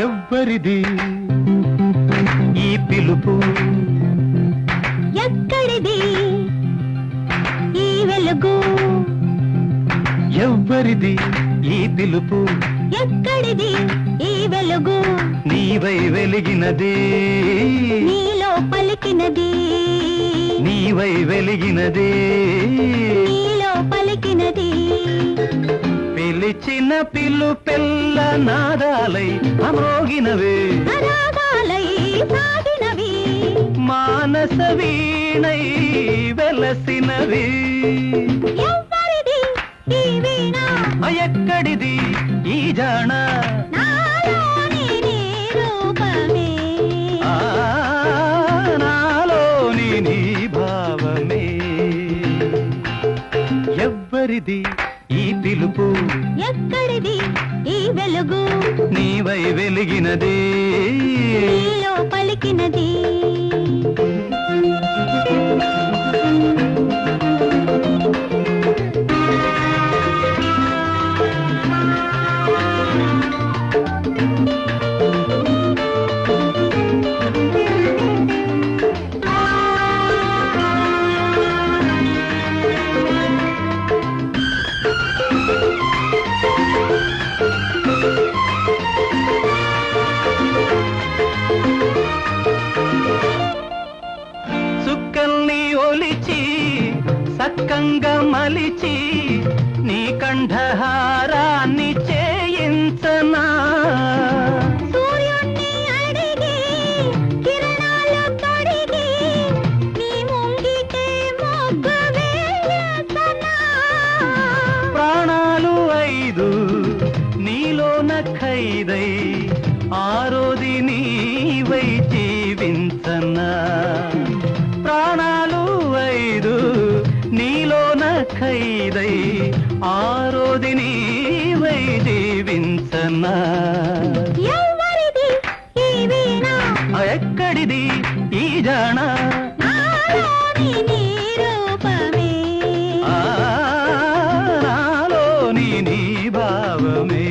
ఎవ్వరిది ఈ పిలుపు ఎక్కడిది ఈ వెలుగు ఎవ్వరిది ఈ పిలుపు ఎక్కడిది ఈ వెలుగు నీవై వెలిగినది నీలో పలికినది నీవై వెలిగినది నీలో పలికినది పిలిచిన పిలుపెల్ల నాదాలై అమోగినవే రాగాలై సాగినవి మానస వీణై వెలసినవి ఎవ్వరిది ఈ వీణ ఎక్కడిది ఈ జాణ నాలోని నీ రూపమే నాలోని నీ భావమే ఎవ్వరిది ఈ పిలుపు ఎక్కడిది ఈ వెలుగు నీవై వెలిగినది నీలో పలికినది సుక్కల్ని ఒలిచి సక్కంగా మలిచి నీ కంఠహారాన్ని చేయించనా సూర్యుణ్ణి అడిగి కిరణాలు తొడిగి నీ ముంగిటే మొగ్గు వేయసనా ప్రాణాలు ఐదు నీలోన ఖైదై ఆరోది నీవై జీవించనా ప్రాణాలు ఐదు నీలోన ఖైదై ఆరోది నీవై జీవించనా ఎవ్వరిది ఈ వీణ ఎక్కడిది ఈ జాణ నాలోని నీ రూపమే నాలోని నీ భావమే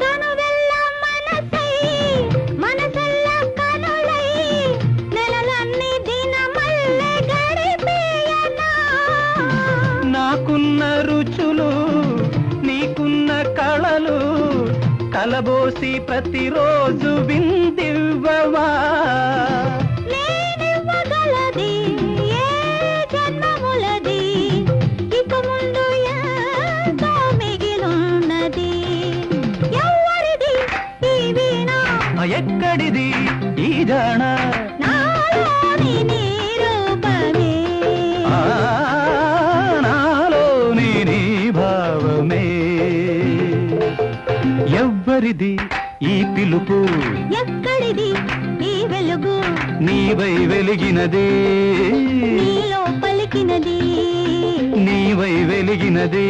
కనువెల్ల మనసై మనసెల్ల కనులై నెలలన్నీ దినమల్లె గడిపేయనా నాకున్న రుచులు నీకున్న కళలు కలబోసి ప్రతిరోజు విందివ్వవా నేనివ్వగలది ఏ జన్మములది ఇక ముందు ఎంతో మిగిలున్నది ఎవ్వరిది ఈ వీణ ఎక్కడిది ఈ జాణ నాలోని నీ రూపమే నాలోని నీ భావమే ఎవ్వరిది ఈ పిలుపు ఎక్కడిది ఈ వెలుగు నీవై వెలిగినది నీలో పలికినది నీవై వెలిగినది